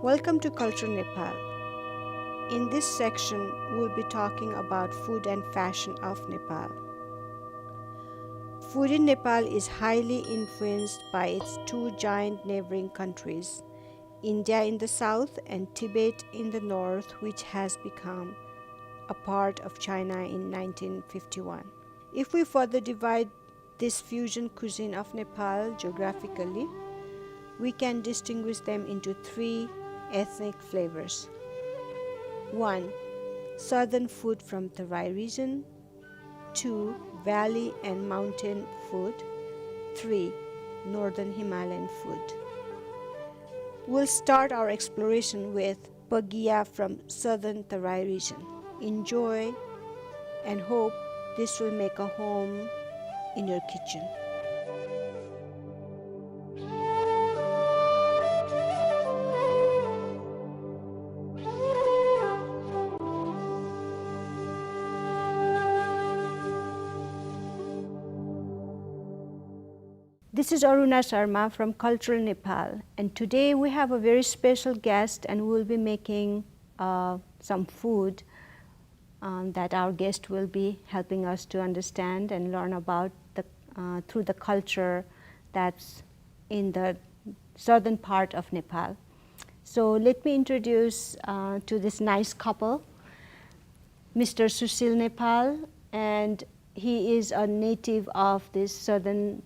Welcome to Cultural Nepal. In this section, we'll be talking about food and fashion of Nepal. Food in Nepal is highly influenced by its two giant neighboring countries, India in the south and Tibet in the north, which has become a part of China in 1951. If we further divide this fusion cuisine of Nepal geographically, we can distinguish them into three ethnic flavors. 1. Southern food from Terai region. 2. Valley and mountain food. 3. Northern Himalayan food. We'll start our exploration with Pagia from southern Terai region. Enjoy and hope this will make a home in your kitchen. This is Aruna Sharma from Cultural Nepal, and today we have a very special guest, and we'll be making some food that our guest will be helping us to understand and learn about through the culture that's in the southern part of Nepal. So let me introduce to this nice couple, Mr. Sushil Nepal, and he is a native of this southern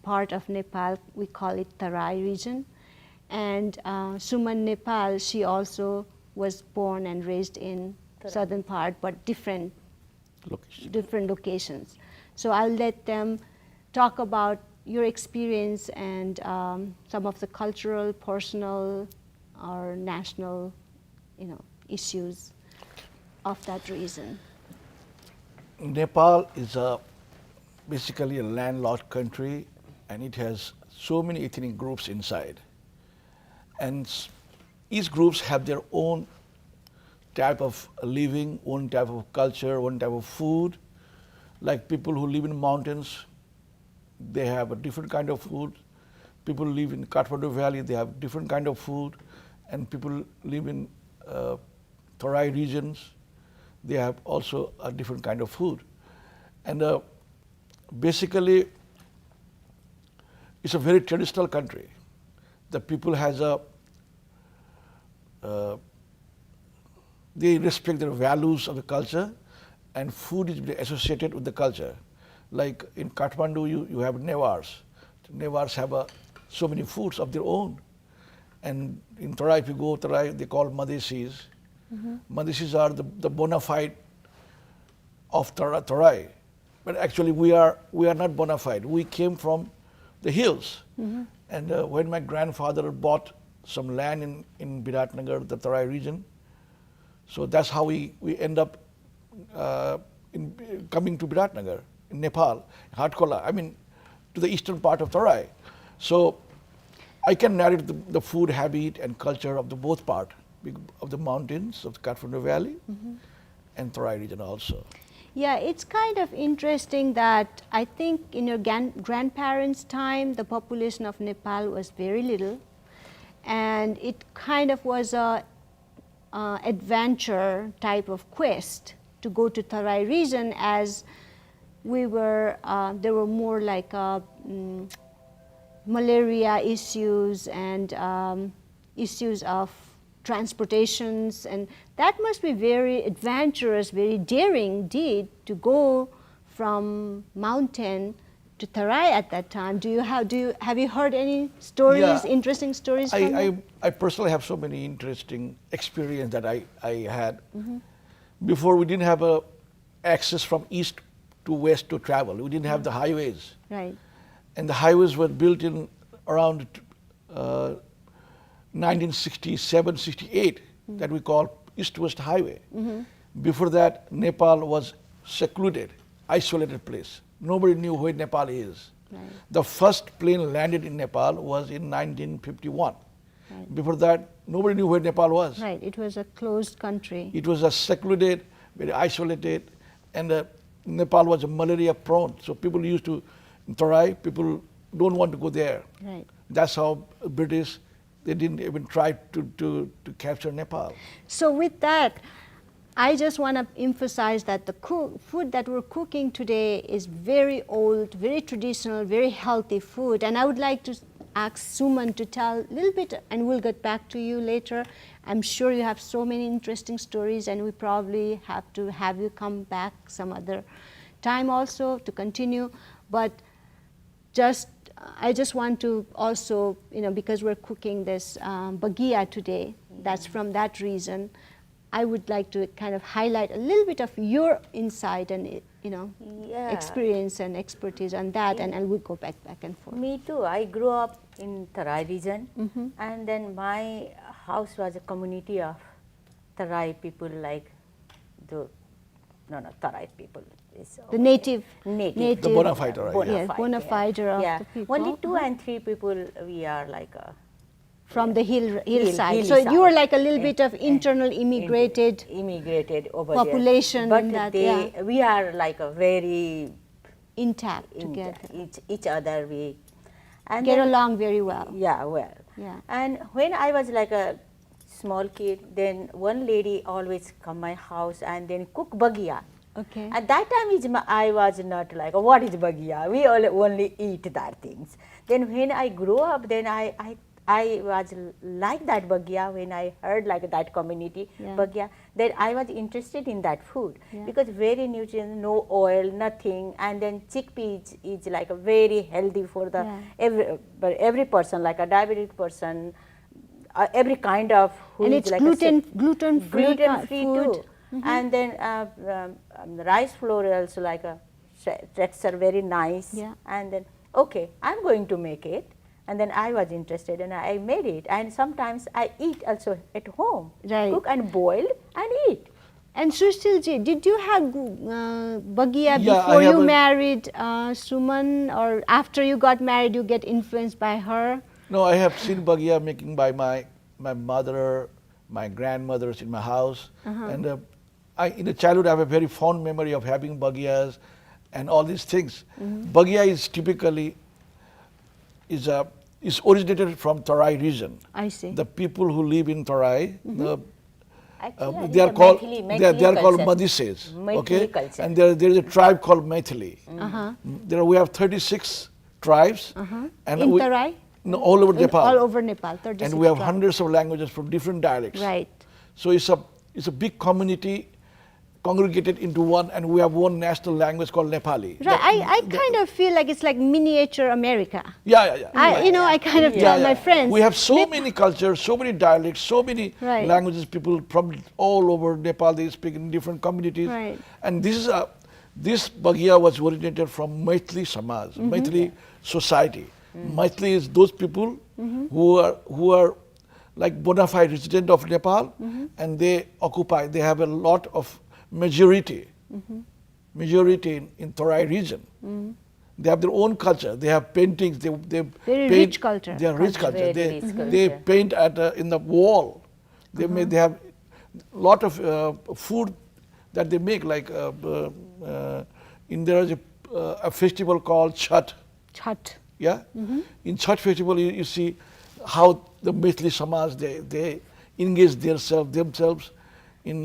part of Nepal. We call it Terai region. And Suman Nepal, she also was born and raised in southern part, but different locations. So I'll let them talk about your experience and some of the cultural, personal, or national, issues of that region. Nepal is basically a landlocked country, and it has so many ethnic groups inside. And each groups have their own type of living, own type of culture, own type of food. Like people who live in mountains, they have a different kind of food. People who live in Kathmandu Valley, they have different kind of food. And people live in Terai regions, they have also a different kind of food. And basically, it's a very traditional country. The people has they respect the values of the culture, and food is associated with the culture. Like in Kathmandu, you have Newars. Newars have so many foods of their own. And in Terai, if you go Terai, they call Madesis. Madesis are the bona fide of Terai. But actually we are not bona fide. We came from the hills. And when my grandfather bought some land in Biratnagar, the Terai region, so that's how we end up coming to Biratnagar in Nepal, Hatkola, to the eastern part of Terai. So I can narrate the food habit and culture of the both part of the mountains of the Kathmandu Valley and Terai region also. Yeah, it's kind of interesting that I think in your grandparents' time, the population of Nepal was very little, and it kind of was a adventure type of quest to go to Terai region, as we were, there were more like malaria issues and issues of transportations, and that must be very adventurous, very daring deed to go from mountain to Terai at that time. Have you heard any stories, Yeah, interesting stories from them? I personally have so many interesting experience that I had. Before, we didn't have access from east to west to travel. We didn't have the highways. Right. And the highways were built in around 1967, 68, that we call East-West Highway. Before that, Nepal was secluded, isolated place. Nobody knew where Nepal is. Right. The first plane landed in Nepal was in 1951. Right. Before that, nobody knew where Nepal was. Right, it was a closed country. It was a secluded, very isolated, and Nepal was a malaria prone. So people used to, in Terai, people don't want to go there. Right. That's how British, They didn't even try to capture Nepal. So with that, I just want to emphasize that the food that we're cooking today is very old, very traditional, very healthy food. And I would like to ask Suman to tell a little bit, and we'll get back to you later. I'm sure you have so many interesting stories, and we probably have to have you come back some other time also to continue. But I just want to also, because we're cooking this bagia today, that's from that reason. I would like to kind of highlight a little bit of your insight and experience and expertise on that, and we'll go back and forth. Me too. I grew up in Tarai region, and then my house was a community of Tarai people, like Tarai people. The native. The bona fide Tarai. Bona fide of the people. Only 2 and 3 people we are like from the hillside. So you were like a little bit of internal immigrated over population. But we are like a very intact together. Each other we and get along very well. Yeah, well. Yeah. And when I was like a small kid, then one lady always come my house and then cook bagia. Okay. At that time, I was not like, what is bagia? We only eat that things. Then when I grew up, then I was like that bagia when I heard like that community bagia. Then I was interested in that food because very nutritious, no oil, nothing, and then chickpeas is like a very healthy for the every person, like a diabetic person, every kind of who and is it's like gluten free food. too. And then rice flour also like a texture very nice. Yeah. And then okay, I'm going to make it. And then I was interested and I made it. And sometimes I eat also at home. Right. Cook and boil and eat. And Sushilji, did you have bagia before you married Suman, or after you got married you get influenced by her? No, I have seen bagia making by my mother, my grandmothers in my house. And in the childhood I have a very fond memory of having bagias and all these things. Bagia is typically is originated from Tarai region. I see. The people who live in Tarai, Actually, they are called Madises. Okay, culture. and there is a tribe called Maithili. We have 36 tribes. And in Tarai? No, all over Nepal. All over Nepal, 36 and we have tribes. hundreds of languages from different dialects. Right. So it's a big community congregated into one, and we have one national language called Nepali. Right. I kind of feel like it's like miniature America. Yeah. I kind of tell my friends. We have so many cultures, so many dialects, so many languages. People from all over Nepal, they speak in different communities. Right. And this bagia was originated from Maithili Samaj, Maithili society. Maithili is those people who are like bona fide resident of Nepal, and they have a lot of majority in Tarai region. They have their own culture. They have paintings. They very paint, rich culture. They are rich culture. They paint in the wall. They have a lot of food that they make. Like there is a festival called Chhat. Chhat. Yeah, in Chhat festival you see how the Maithili Samaj they engage themselves in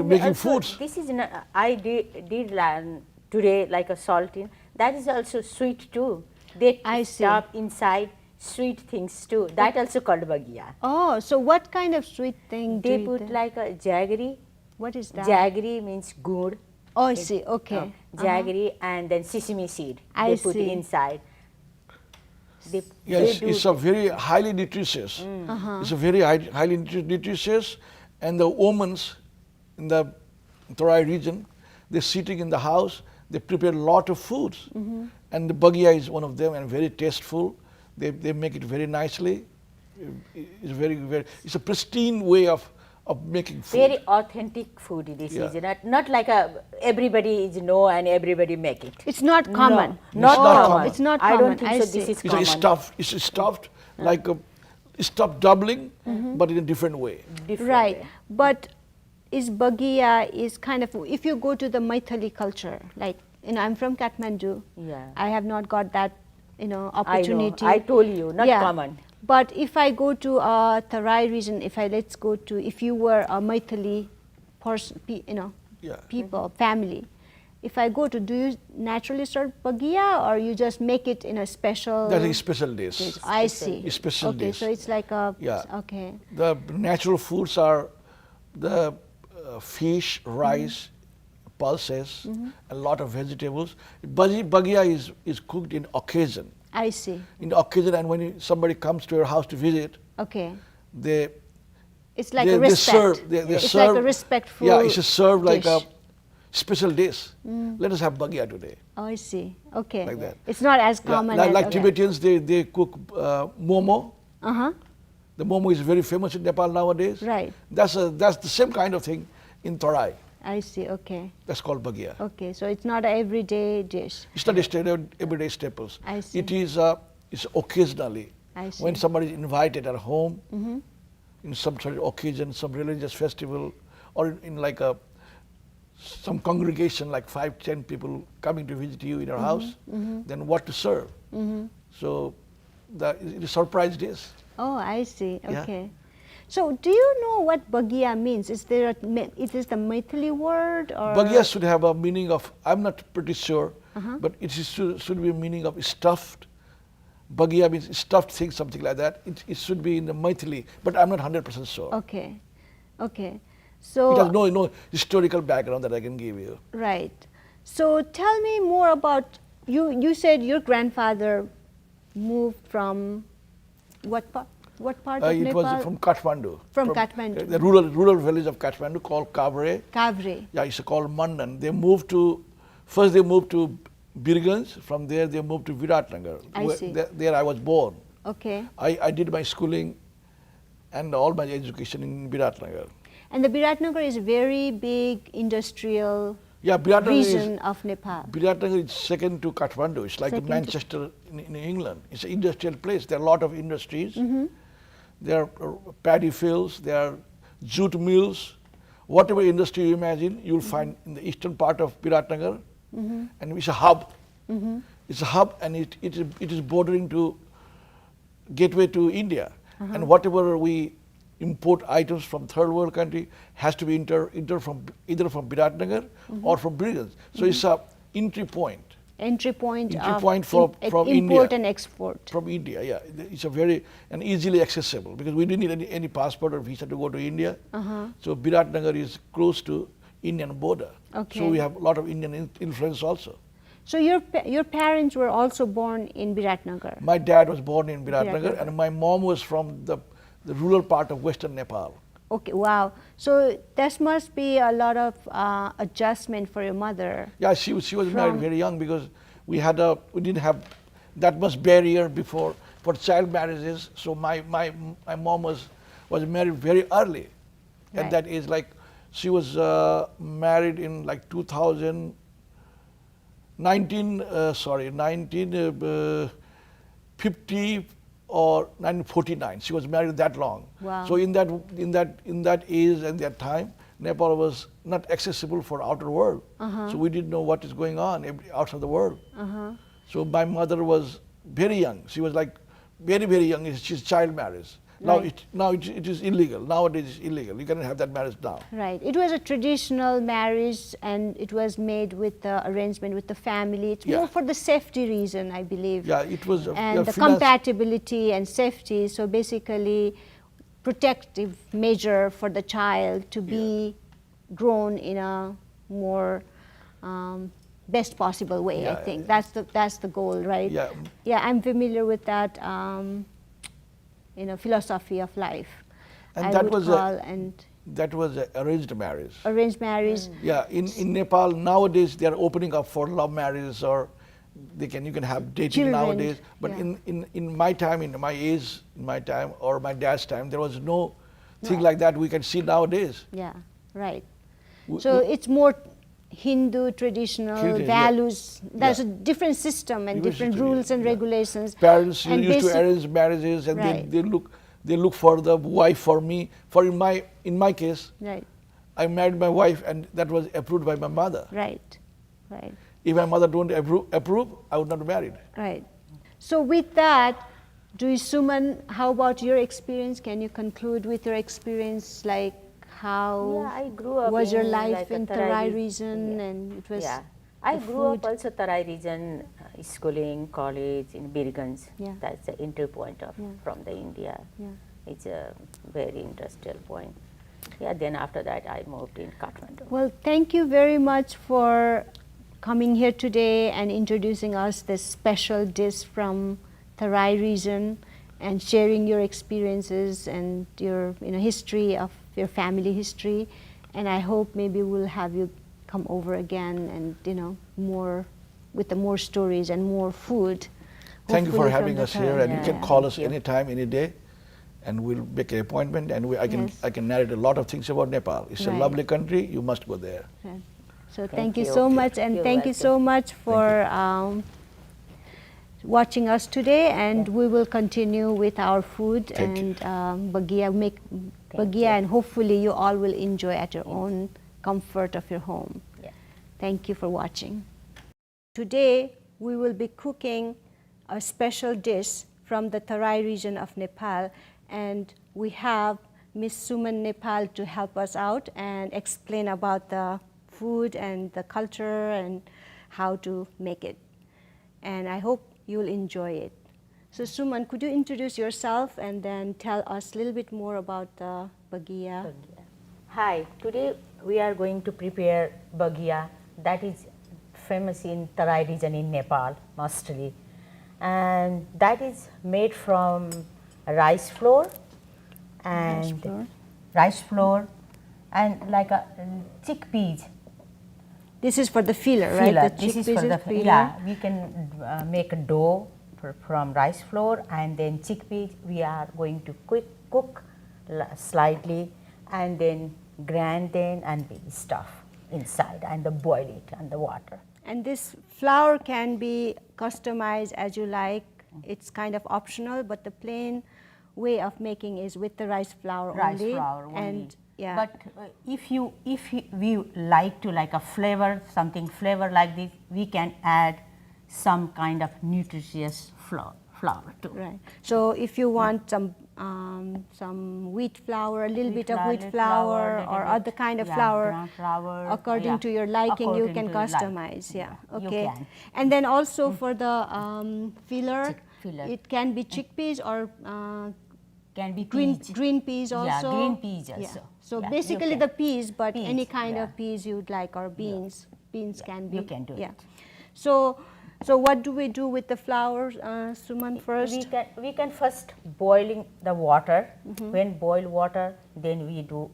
making foods. This is I did learn today like a saltine. That is also sweet too. They stop inside sweet things too. That also called bagia. Oh, so what kind of sweet thing they put like a jaggery. What is that? Jaggery means good. Oh, I see. Okay. Jaggery and then sesame seed. I they put inside. It's a very highly nutritious. It's a very highly nutritious, and the women in the Tarai region, they're sitting in the house. They prepare a lot of foods, and the bagia is one of them, and very tasteful. They make it very nicely. It's a pristine way of making food. Very authentic food. This is not like everybody is know and everybody make it. It's not common. No, not common. It's not I common. don't think so. This is common. It's stuffed like a stuffed dumpling, but in a different way. Right, but is bagia is kind of, if you go to the Maithili culture, like I'm from Kathmandu. Yeah. I have not got that opportunity. I told you, not common. But if I go to Tarai region, if you were a Maithili person, Yeah. people, family, if I go to, do you naturally serve bagia or you just make it in a special? That is special days. dish? I see. It's special okay, days. so it's like a, Yeah. okay. The natural foods are the fish, rice, pulses, a lot of vegetables. Bagia is cooked in occasion. I see. In occasion, and when somebody comes to your house to visit, Okay. they It's like they, a respect. they It's serve, like a respectful Yeah, it's served like a dish. special dish. Let us have bagia today. Oh, I see. Okay. Like that. It's not as Yeah, common like, as, like okay. Tibetans, they cook momo. Uh-huh. The momo is very famous in Nepal nowadays. Right. That's the same kind of thing in Tarai. I see. Okay. That's called bagia. Okay. So it's not an everyday dish. It's not a everyday staples. I see. It is it's occasionally I see. when somebody is invited at home in some sort of occasion, some religious festival, or in like some congregation, like 5-10 people coming to visit you in your house. Then what to serve? So it is surprise dish. Oh, I see. Yeah. Okay. So do you know what bagia means? Is there it is the Maithili word or? Bagia should have a meaning of, I'm not pretty sure, but should be a meaning of stuffed. Bagia means stuffed thing, something like that. It should be in the Maithili, but I'm not 100% sure. Okay. Okay. So It has no historical background that I can give you. right. So tell me more about you. You said your grandfather moved from what part? What part of It Nepal? was from Kathmandu. From Kathmandu. The rural village of Kathmandu called Kavre. Kavre. Yeah, it's called Mandan. First they moved to Birganj. From there they moved to Viratnagar. I see. There I was born. Okay. I did my schooling and all my education in Viratnagar. And the Viratnagar is a very big industrial Yeah, region of Nepal. Viratnagar is second to Kathmandu. It's like Second to- Manchester in England. It's an industrial place. There are a lot of industries. There are paddy fields. There are jute mills. Whatever industry you imagine, you'll find in the eastern part of Viratnagar. And it's a hub. It's a hub, and it is bordering to gateway to India. And whatever we import items from third world country has to be either from Viratnagar or from Birganj. So it's a entry point. Entry point from import India. and export. From India, yeah. It's a very and easily accessible because we didn't need any passport or visa to go to India. So Viratnagar is close to Indian border. Okay. So we have a lot of Indian influence also. So your parents were also born in Viratnagar. My dad was born in Viratnagar, Viratnagar. and my mom was from the rural part of Western Nepal. Okay, wow. So this must be a lot of adjustment for your mother. Yeah, she was married From- very young because we didn't have that much barrier before for child marriages. So my mom was married very early. Right. At that age, like she was married in like 1950 or 1949. She was married that long. Wow. So in that age and that time, Nepal was not accessible for outer world. So we didn't know what is going on outside the world. So my mother was very young. She was like very, very young. She's child marriage. Right. Now it is illegal. Nowadays it's illegal. You cannot have that marriage now. Right. It was a traditional marriage and it was made with the arrangement with the family. It's Yeah. more for the safety reason, I believe. Yeah, it was. And the compatibility and safety. So basically, protective measure for the child to be grown in a more best possible way. I Yeah, think yeah. that's the goal, right? Yeah. Yeah, I'm familiar with that. Philosophy of life. And I that would was call that was an arranged marriage. arranged marriage. Yeah, in Nepal nowadays they are opening up for love marriages, or you can have dating Children, nowadays. But yeah. in my time, in my age, in my time, or my dad's time, there was no thing like that we can see nowadays. Yeah, right. W- So it's more Hindu traditional Tradition, yeah. values. There's Yeah. a different system and Different different system, rules and yeah. regulations. Parents And used to basic- arrange marriages, and Right. they look for the wife for me. In my case, Right, I married my wife, and that was approved by my mother. right, right, If my mother don't approve, I would not be married. right. So with that, Do you, Suman, how about your experience? Can you conclude with your experience, like how Yeah, I grew up was your in life like a in Tarai region, and it was yeah. I the grew up food? also Tarai region, schooling, college in Birganj. Yeah. That's the entry point of Yeah. from the India. Yeah. It's a very industrial point. Yeah. Then after that, I moved in Kathmandu. Well, thank you very much for coming here today and introducing us this special dish from Tarai region and sharing your experiences and your history of your family history. And I hope maybe we'll have you come over again and more with the more stories and more food. Thank you for hopefully from having the us here, and you can Yeah, call thank us you. anytime, any day, and we'll make an appointment. And Yes. I can narrate a lot of things about Nepal. It's a Right. lovely country. You must go there. Right. So Thank thank you you. so Okay. much, and You're thank you so welcome. much for watching us today, and Yeah. we will continue with our food Thank you. and bagia, make bagia, you. and hopefully you all will enjoy at your own comfort of your home. Yeah. Thank you for watching. Today we will be cooking a special dish from the Tarai region of Nepal, and we have Miss Suman Nepal to help us out and explain about the food and the culture and how to make it. And I hope you'll enjoy it. So Suman, could you introduce yourself and then tell us a little bit more about the bagia? Hi, today we are going to prepare bagia that is famous in Tarai region in Nepal mostly, and that is made from rice flour and flour. rice flour and like a chickpeas. This is for the filler, right? Filler. The This is chickpeas for the filler. yeah. We can make a dough from rice flour, and then chickpeas we are going to cook slightly, and then grind them and big stuff inside and boil it and the water. And this flour can be customized as you like. It's kind of optional, but the plain way of making is with the rice flour Rice only. flour only. And yeah. But we like to like a flavor, something flavor like this, we can add some kind of nutritious flour too. Right. So if you want some wheat flour, a little bit of wheat flour, or other kind of flour, brown flour, according to your liking, you can according to your customize. Yeah. You Okay. can. And then also for the filler, filler. it can be chickpeas or Can be green peas. green peas also. Yeah, green peas also. Yeah. So Yeah, you basically can. the peas, but Peas, any kind yeah. of peas you'd like, or beans. Beans can be. you can do yeah. it. So what do we do with the flour, Suman, first? We can first boiling the water. Mm-hmm. When boil water, then we do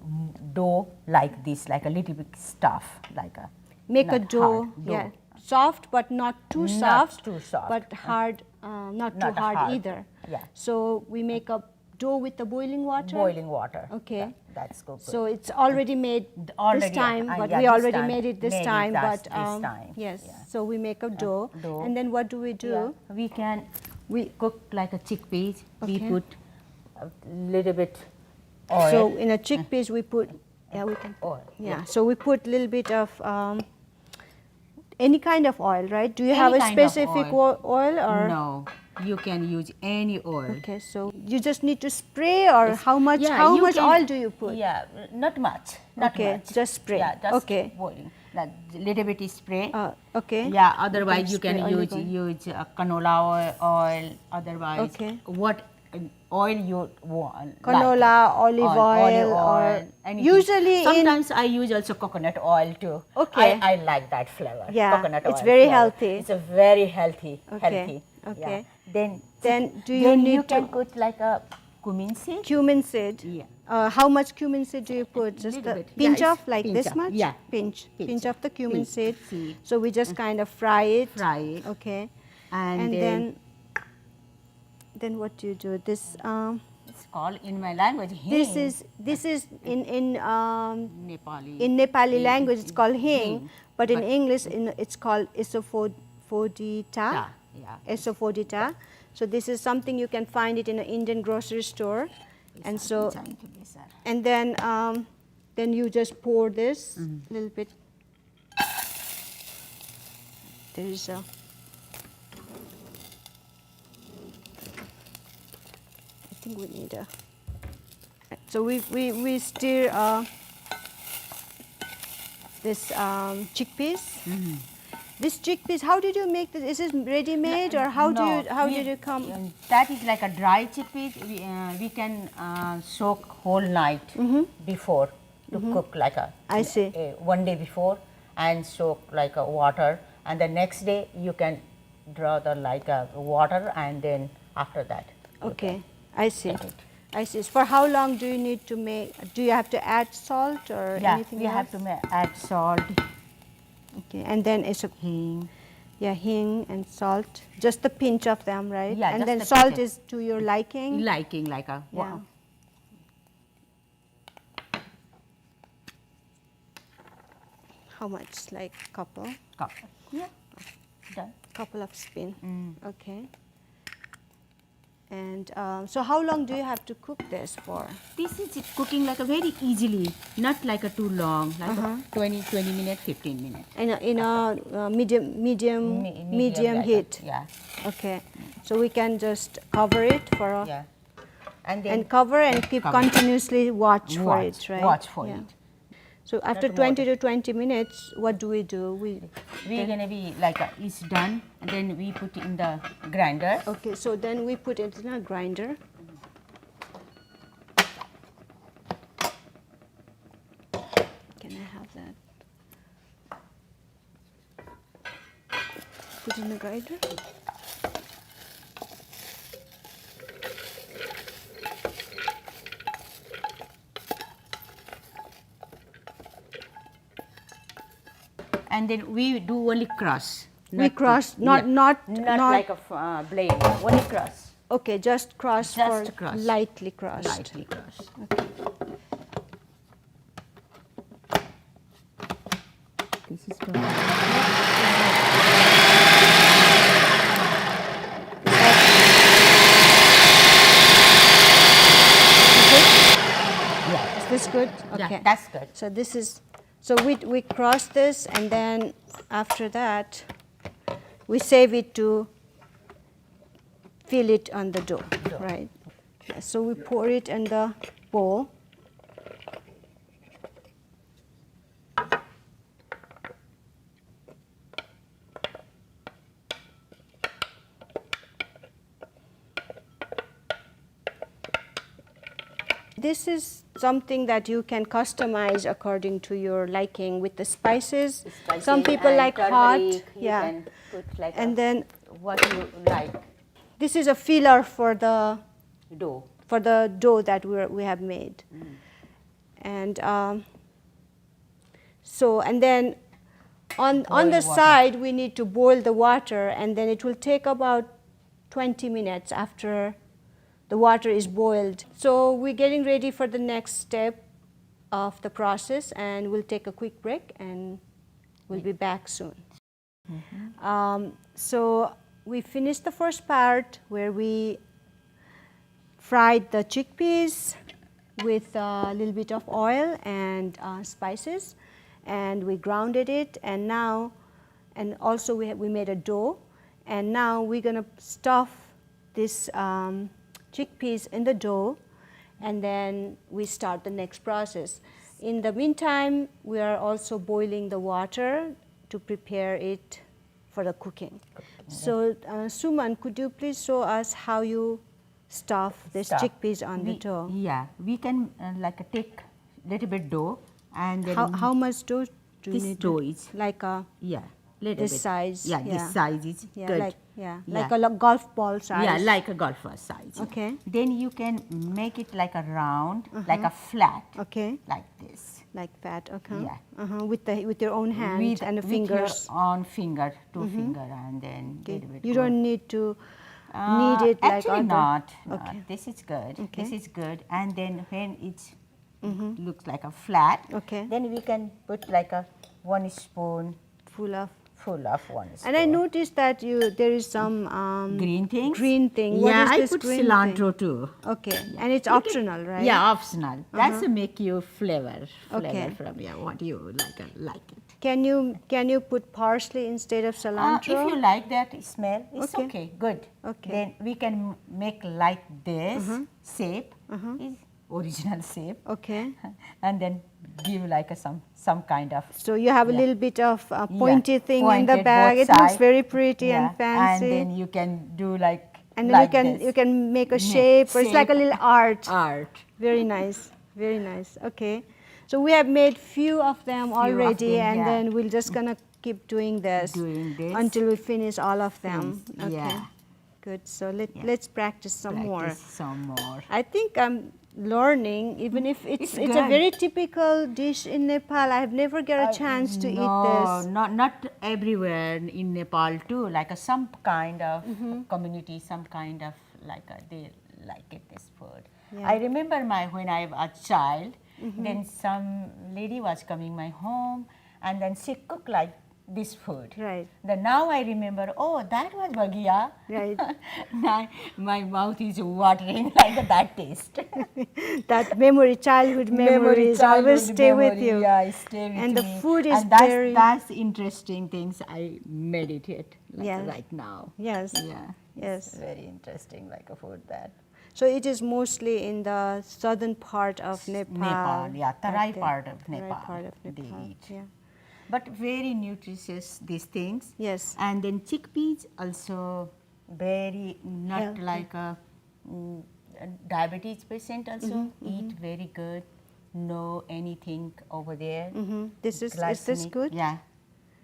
dough like this, like a little bit stuff, like a Make a not dough, hard, yeah, soft but not too Not soft, too soft. but hard, not too Not hard, hard. either. Yeah. So we make a dough with the boiling water. boiling water. Okay. That's good. So it's already made Already, this time, but yeah, we this already time, made it this made it time. this But time, yes, yeah. so we make a dough, dough. and then what do we do? Yeah, we can cook like a chickpeas. We Okay. put a little bit oil. So in a chickpeas we put, we can. oil. Yeah. So we put a little bit of any kind of oil, right? Do you Any have a kind of specific oil. oil or? No, you can use any oil. Okay, so you just need to spray, or how much? Yeah, how you much can- oil do you put? Yeah, not much. Not Okay, much. just spray. Yeah, just Okay. boiling. Like little bit is spray. Okay. Yeah, otherwise you can spray olive oil. use canola oil. Otherwise, Okay. what oil you want? Canola, olive oil, or anything. usually in- sometimes I use also coconut oil too. Okay. I like that flavor. Yeah, coconut it's oil very flavor. healthy. It's a very healthy. Okay, Healthy. okay. Yeah. Then do you then need you can to- put like a cumin seed. cumin seed. Yeah. How much cumin seed do you put? Just Little a bit. pinch Yeah, of, it's like pinch this of. much? Yeah. Pinch Pinch of the cumin seed. seed. So we just kind of fry it. Fry it. Okay. And then what do you do? This it's called in my language hing. this is in Nepali. in Nepali Hing. language it's called hing, Hing. but in But- English it's called isophodita. Yeah. Isophodita. So this is something you can find it in an Indian grocery store, and so Trying to be, sir. and then you just pour this little bit. There is a think we need a. So we stir this chickpeas. This chickpeas, how did you make this? Is it ready-made or how did you come? That is like a dry chickpeas. We can soak whole night before to cook like a. I see. One day before and soak like a water, and the next day you can draw the like a water, and then after that. Okay, I see. Take it. I see. For how long do you need to make? Do you have to add salt or anything we else? have to add salt, Okay, and then it's a hing. hing and salt, just a pinch of them, right? Yeah, and just then a salt pinch. is to your liking. Liking like a Yeah. How much? Like couple cup. Yeah, done. of spoon. Okay. And so how long do you have to cook this for? This is cooking like a very easily, not like a too long, like a 20 minutes, 15 minutes. In a medium like heat. Yeah, Okay. So we can just cover it for a yeah. And then and cover and keep cover. continuously watch for it, right? Watch for Yeah. it. So after Not 20 to 20 minutes, what do? We're gonna be like it's done, and then we put in the grinder. Okay, so then we put it in a grinder. Can I have that? Put in the grinder. And then we do only cross. We cross, not like a blade, only cross. Okay, just cross Just for cross. lightly crossed. Lightly cross. Okay. This is Is this good? Yeah, Okay. that's good. So this is, so we cross this, and then after that, we save it to fill it on the dough, right? Yeah, so we pour it in the bowl. This is something that you can customize according to your liking with the spices. Some people and like hot, turmeric, you yeah. can put like And then what you like. this is a filler for the Dough. that we have made. And so, and then on the Boil water. side we need to boil the water, and then it will take about 20 minutes after the water is boiled. So we're getting ready for the next step of the process, and we'll take a quick break and we'll be back soon. So we finished the first part where we fried the chickpeas with a little bit of oil and spices, and we grounded it, and now, and also we made a dough, and now we're going to stuff this chickpeas in the dough, and then we start the next process. In the meantime, we are also boiling the water to prepare it for the cooking. So Suman, could you please show us how you stuff this chickpeas on the dough? Yeah, we can like take little bit dough, and then How much dough do you this need? dough is Like a little this bit. size, Yeah, yeah. this size is good. like a golf ball size. Yeah, like a golfer size. Okay. Then you can make it like a round, like a flat, Okay, like this. like that. Okay. Yeah. With your own hand and the fingers. With your own finger, two finger, and then Okay. little bit You more. don't need to knead it like actually other. not. Okay. This is good. Okay. This is good. And then when it looks like a flat, Okay. then we can put like a 1 spoon Full of. full of 1 spoon. And I noticed that there is some green things. Green thing. What Yeah, is I this put green cilantro thing? too. Okay, and it's optional, right? Yeah, optional. That's to make you flavor Okay. from what you like it. Can you put parsley instead of cilantro? If you like that smell, it's Okay. okay, good. Okay. Then we can make like this shape, is original shape, Okay. and then give like a some kind of. So you have a Yeah. little bit of Yeah, pointy thing in the pointed bag. both It looks side. very pretty Yeah, and fancy. And then you can do like And then like you this. can make a shape, or it's like a little art. Art. Very nice, very nice. Okay, so we have made few of them Few of already, them, and yeah. then we're just gonna keep doing this, Doing this. until we finish all of them. Finish, Okay, yeah. good. So Yeah. let's practice some Practice some more. more. I think I'm learning, even if it's a good. very typical dish in Nepal. I have never get a chance to eat this. Not everywhere in Nepal too. Like some kind of community, some kind of like they like it this food. Yeah. I remember when I was a child, then some lady was coming my home, and then she cooked like this food. Right. Then now I remember, oh, that was bagia. Right. Now my mouth is watering like that taste. That memory, childhood memories, always childhood stay with memory, you. Yeah, stay with And me. the food is and that's, very- that's interesting things I meditate like Yes. right now. Yes. Yeah. Yes. It's very interesting like a food that. So it is mostly in the southern part of Nepal. Nepal, yeah, that Tarai they- part of Tarai Nepal. part of they Nepal. eat. Yeah. But very nutritious these things. Yes. And then chickpeas also very not Healthy. like a diabetes patient also eat very good. No anything over there. Is this Glycemic, good? Yeah,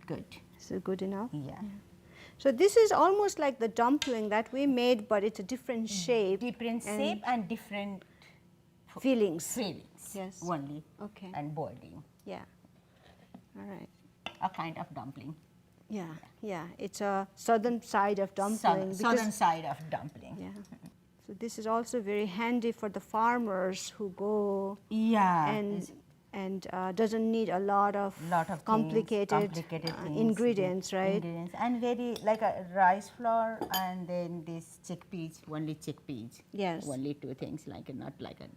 good. Is it good enough? Yeah. So this is almost like the dumpling that we made, but it's a different shape. Different and shape and different Feelings. feelings. Yes. Only. Okay. And boiling. Yeah. All right. A kind of dumpling. Yeah. Yeah. It's a southern side of dumpling. Southern side of dumpling. Yeah. So this is also very handy for the farmers who go Yeah. and doesn't need a lot of Lot of complicated, things, ingredients, right? Ingredients and very like a rice flour and then this chickpeas, only chickpeas. Yes. Only two things, like not like a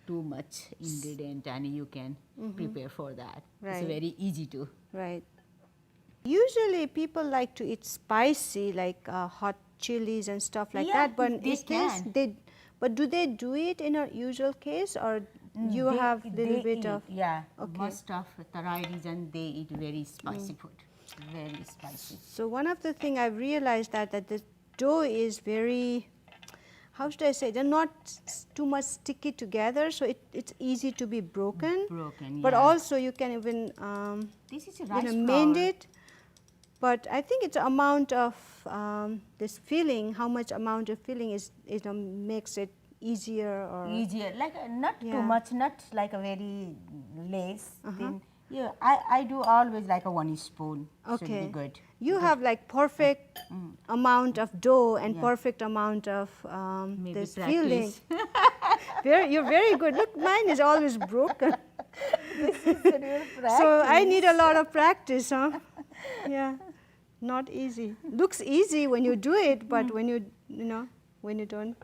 too much ingredient, and you can prepare for that. Right. It's very easy to. Right. Usually people like to eat spicy, like hot chilies and stuff like Yeah, that. But they can. But do they do it in a usual case, or you They- have little they bit eat, of? yeah. Okay. Most of Tarai region they eat very spicy food, very spicy. So one of the thing I've realized that the dough is very, how should I say, they're not too much sticky together, so it's easy to be broken. Broken, But yeah. also you can even This is a rice mend flour. it. But I think it's amount of this filling, how much amount of filling is makes it easier or Easier, like not Yeah. too much, not like a very lace thin. Yeah, I do always like a 1 spoon. Should okay. be good. You have like perfect amount of dough and Yeah. perfect amount of Maybe this practice. filling. You're very good. Look, mine is always broken. So I need a lot of practice, huh? Yeah, not easy. Looks easy when you do it, but when when you don't,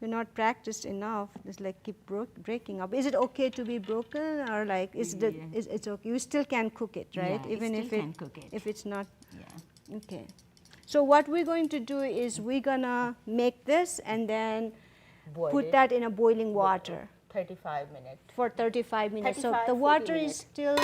you're not practiced enough. It's like keep breaking up. Is it okay to be broken, or like it's okay? You still can cook it, right? Yeah, you Even still if can cook it. if it's not. Yeah. Okay. So what we're going to do is we're gonna make this and then Boil put it. that in a boiling water 35 minutes. for 35 minutes. So 35, the 40 water is minutes. still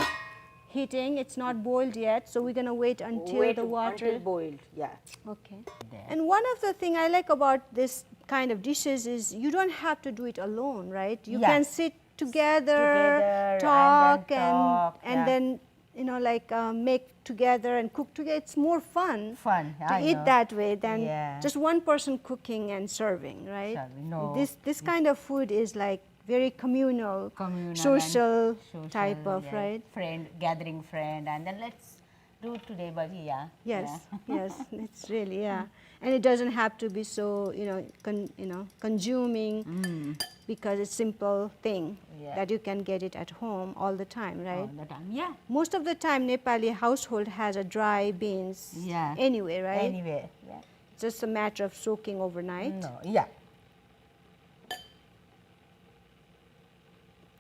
heating. It's not boiled yet. So we're gonna wait until the water. until boiled. Yeah. Okay. There. And one of the thing I like about this kind of dishes is you don't have to do it alone, right? You Yeah. can sit together, Together, talk, and and then then make together and cook together. It's more fun. Fun, To I eat know. that way than Yeah. just one person cooking and serving, right? Serving, no. This kind of food is like very communal, Communal social, and type of, yeah, right? Friend, gathering friend, and then let's do today, Bagi, yeah. Yes, Yeah. yes, it's really, yeah. And it doesn't have to be so, consuming because it's simple thing Yeah. that you can get it at home all the time, right? All the time, yeah. Most of the time, Nepali household has a dry beans Yeah. anyway, right? Anyway, yeah. Just a matter of soaking overnight. No, yeah.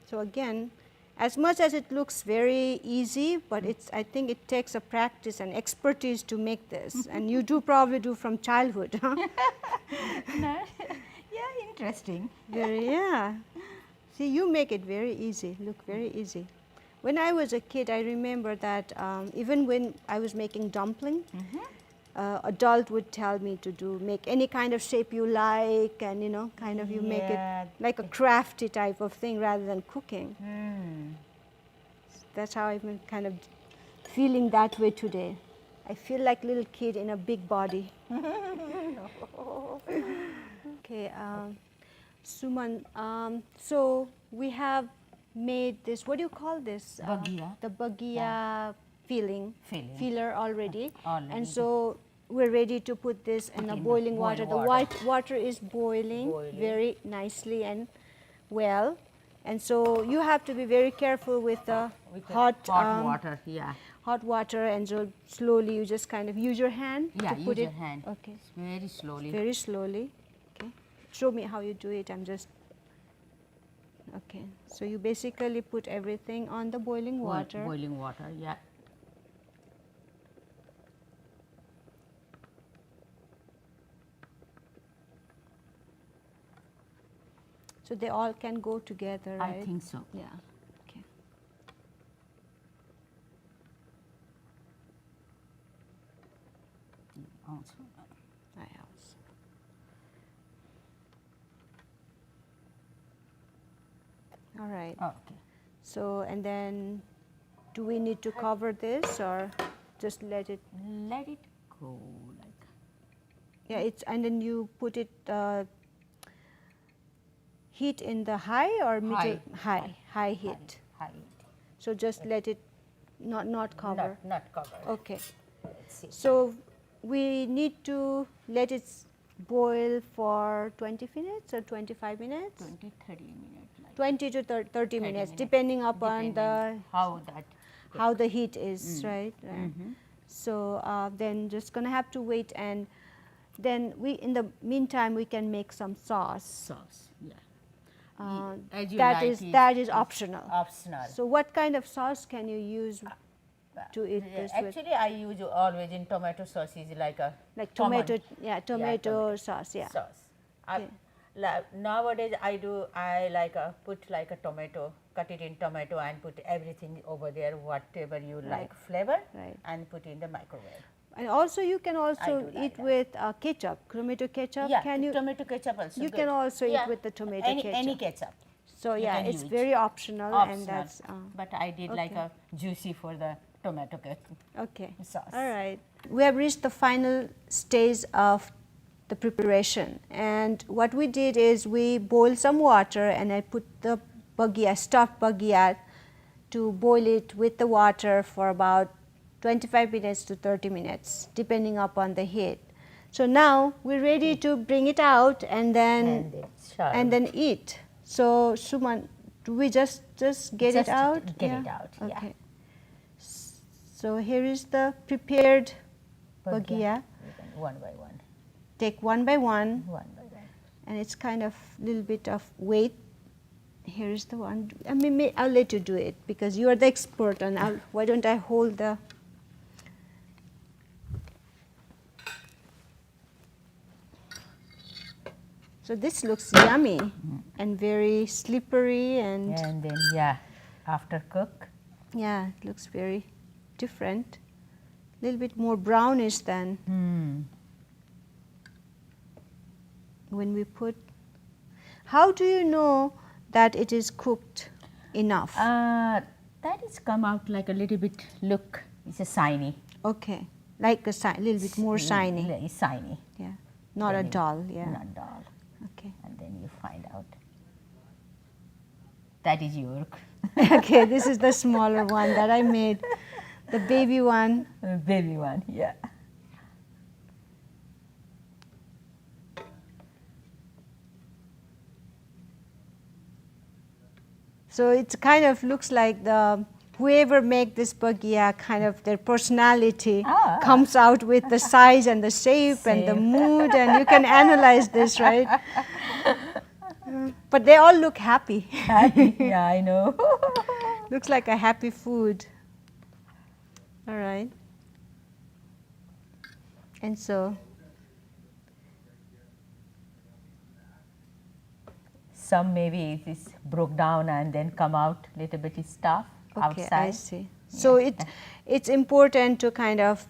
So again, as much as it looks very easy, but I think it takes a practice and expertise to make this. And you probably do from childhood, huh? No. Yeah, interesting. Very, yeah. See, you make it very easy, look very easy. When I was a kid, I remember that even when I was making dumpling, adult would tell me to make any kind of shape you like, and kind of you make it like a crafty type of thing rather than cooking. That's how I'm kind of feeling that way today. I feel like little kid in a big body. Okay, Suman, so we have made this, what do you call this? Bagia. The bagia filler already. Already. And so we're ready to put this in a boiling water. The white water is boiling very nicely and well. And so you have to be very careful with the hot water, hot water, and so slowly you just kind of use your hand to put it. Use your hand. Okay. Very slowly. Very slowly. Okay. Show me how you do it. I'm just. Okay. So you basically put everything on the boiling water. Boiling water, yeah. So they all can go together, right? I think so. Yeah. Okay. Also. I also. All right. Okay. So, and then do we need to cover this or just let it? Let it go like. Yeah, and then you put it heat in the high or middle? High heat. High heat. So just let it not cover. Not cover. Okay. Let's see. So we need to let it boil for 20 minutes or 25 minutes? 20, 30 minutes. Like 20 to 30 minutes, depending upon how the heat is, right? So then just gonna have to wait, and then in the meantime we can make some sauce. Sauce, yeah. That is optional. Optional. So what kind of sauce can you use to eat this with? Actually, I use always in tomato sauce is like a tomato, common, tomato sauce, yeah. Sauce. Okay. Nowadays I like put like a tomato, cut it in tomato and put everything over there, whatever you like flavor, and put in the microwave. And also you can also eat with ketchup, tomato ketchup. Yeah, can you, tomato ketchup also. You good. can also eat with the tomato ketchup. Any ketchup. So yeah, it's use. very optional, and that's. But I did like a juicy for the tomato ketchup. Okay. Sauce. All right. We have reached the final stage of the preparation, and what we did is we boiled some water, and I put the stuffed bagia to boil it with the water for about 25 minutes to 30 minutes, depending upon the heat. So now we're ready to bring it out and then eat. So Suman, do we just get it out? Get it out. Okay. So here is the prepared bagia. One by one. Take one by one. One by one. And it's kind of little bit of weight. Here is the one. I mean, I'll let you do it because you are the expert, and why don't I hold the. So this looks yummy and very slippery, and then after cook. Yeah, it looks very different. A little bit more brownish than when we put. How do you know that it is cooked enough? That is come out like a little bit look. It's a shiny. Okay, like a little bit more shiny. Shiny. Yeah, not a dull. Yeah. Not dull. Okay. And then you find out. That is your. Okay, this is the smaller one that I made, the baby one. Baby one, yeah. So it kind of looks like whoever make this bagia, kind of their personality comes out with the size and the shape and the mood, and you can analyze this, right? But they all look happy. Happy, yeah, I know. Looks like a happy food. All right. And so, Some maybe it is broke down and then come out little bit stuff okay, outside. I see. So Yeah. it's important to kind of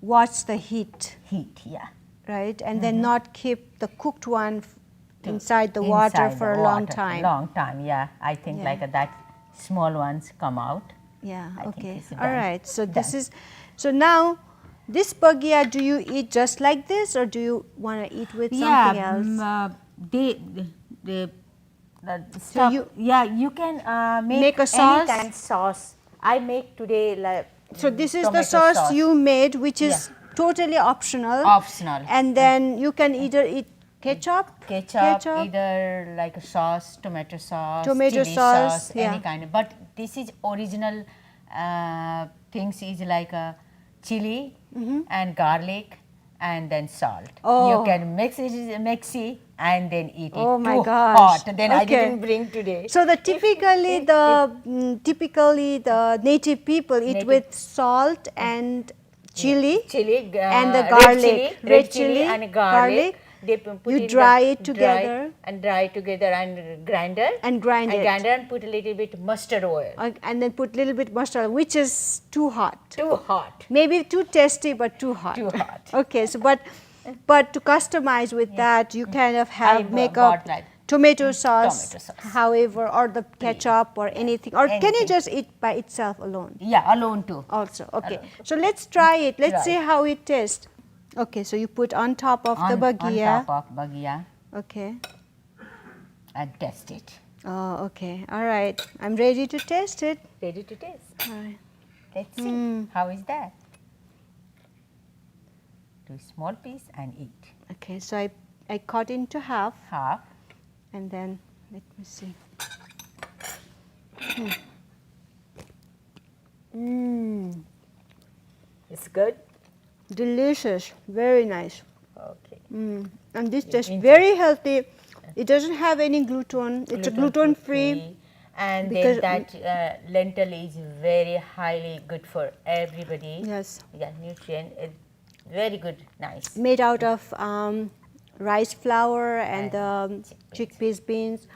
watch the heat, Heat, yeah. right? And then not keep the cooked one inside the water Inside for the a long water, time. Long time, yeah. I think Yeah. like that small ones come out. Yeah, I think okay. it's All done. right. So this Done. is, so now this bagia, do you eat just like this or do you want to eat with something else? The stuff. you- You can Make a any sauce? kind sauce. I make today like So this is the tomato sauce you made, which is totally optional. Optional. And then you can either eat ketchup, ketchup, either like a sauce, tomato sauce, Tomato chili sauce, any yeah. kind. But this is original things is like a chili and garlic and then salt. Oh. You can mix it and then eat it. Oh my Too gosh. hot. Then I Okay. didn't bring today. So typically the native people eat Native- with salt and chili. Chili And the red garlic, red chili and garlic. They put You in dry the it together. dry together and grinder And grind it. and put a little bit mustard oil. And then put little bit mustard, which is too hot. Too hot. Maybe too tasty, but too hot. Too hot. Okay, so but to customize with that, you kind of have make bought up like tomato sauce, tomato sauce. however, or the ketchup or anything. Or can you Anything. just eat by itself alone? Yeah, alone too. Also, okay. So let's try it. Let's Try. see how it tastes. Okay, so you put on top of the On bagia. top of bagia Okay. and test it. Oh, okay. All right. I'm ready to taste it. Ready to taste. All right. Let's see. How is that? Two small piece and eat. Okay, so I cut into half Half. and then let me see. It's good? Delicious. Very nice. Okay. And this tastes Enjoy. very healthy. It doesn't have any gluten. It's a gluten free. And because- then that lentil is very highly good for everybody. Yes. Yeah, nutrient. Very good, nice. Made out of rice flour and chickpeas beans.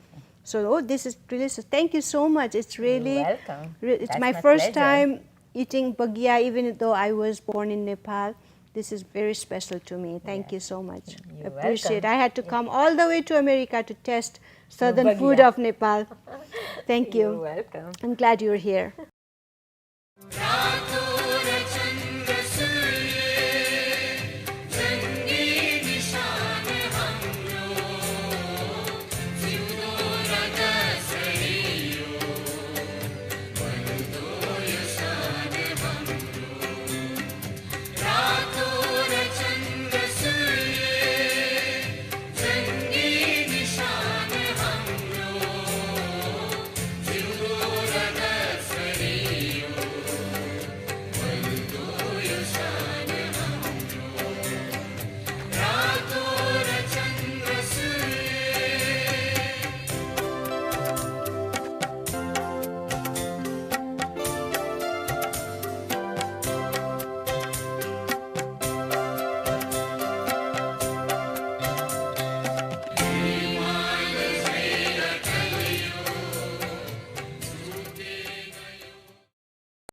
So, oh, this is delicious. Thank you so much. It's really, You're welcome. it's That's my my first pleasure. time eating bagia, even though I was born in Nepal. This is very special to me. Thank you so much. You're Appreciate. welcome. I had to come all the way to America to test southern bagia. food of Nepal. Thank You're you. welcome. I'm glad you're here. Rag